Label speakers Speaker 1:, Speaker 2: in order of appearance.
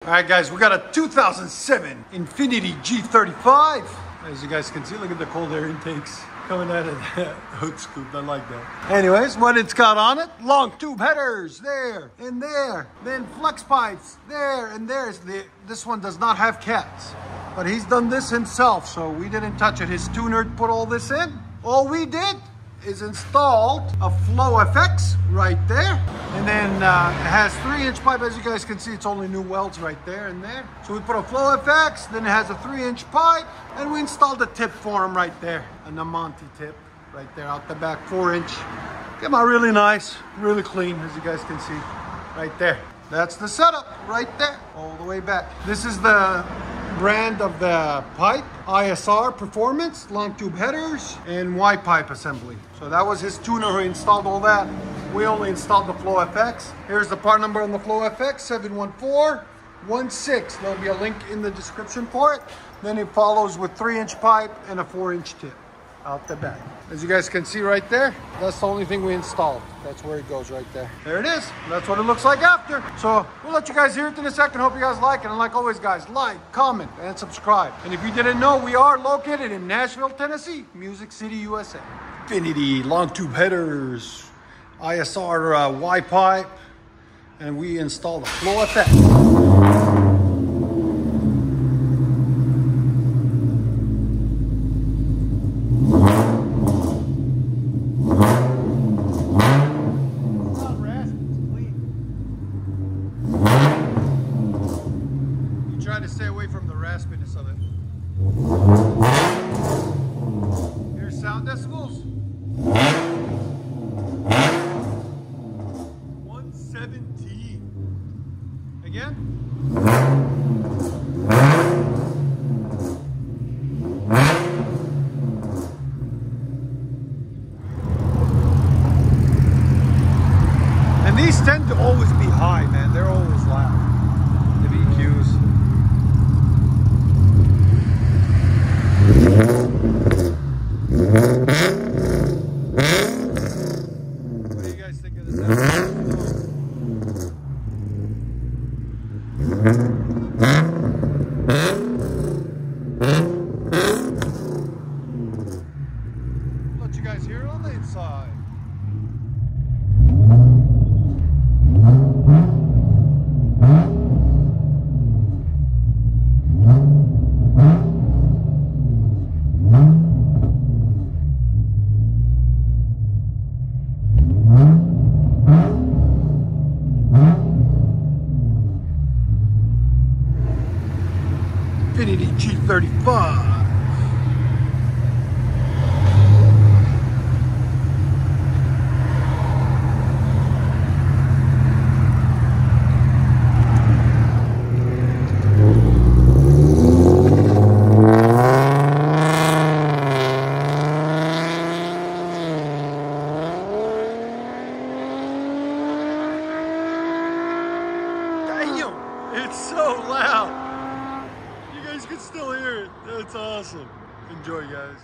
Speaker 1: All right, guys, we got a 2007 Infiniti G35. As you guys can see, look at the cold air intakes coming out of that hood scoop. I like that. Anyways, what it's got on it, long tube headers there and there. Then flex pipes there and there. This one does not have cats, but he's done this himself, so we didn't touch it. His tuner put all this in. All we did is installed a FlowFX right there, and then it has 3-inch pipe. As you guys can see, it's only new welds right there and there. So we put a FlowFX, then it has a 3-inch pipe, and we installed a tip for him right there, a Namonti tip right there out the back, 4-inch. Came out really nice, really clean, as you guys can see right there. That's the setup right there, all the way back. This is the brand of the pipe, ISR Performance, long tube headers, and Y pipe assembly. So that was his tuner who installed all that. We only installed the FlowFX. Here's the part number on the FlowFX, 71416. There'll be a link in the description for it. Then it follows with 3-inch pipe and a 4-inch tip out the back. As you guys can see right there, that's the only thing we installed. That's where it goes right there. There it is. That's what it looks like after. So we'll let you guys hear it in a second. Hope you guys like it. And like always, guys, like, comment, and subscribe. And if you didn't know, we are located in Nashville, Tennessee, Music City, USA. Infiniti long tube headers, ISR Y pipe, and we installed a FlowFX. Try to stay away from the raspiness of it. Here's sound decibels. 117. Again. And these tend to always be high, man. They're always loud. The EQs. What do you guys think of this? Let you guys hear it on the inside. Infiniti G35. Damn, it's so loud. You guys can still hear it. That's awesome. Enjoy, guys.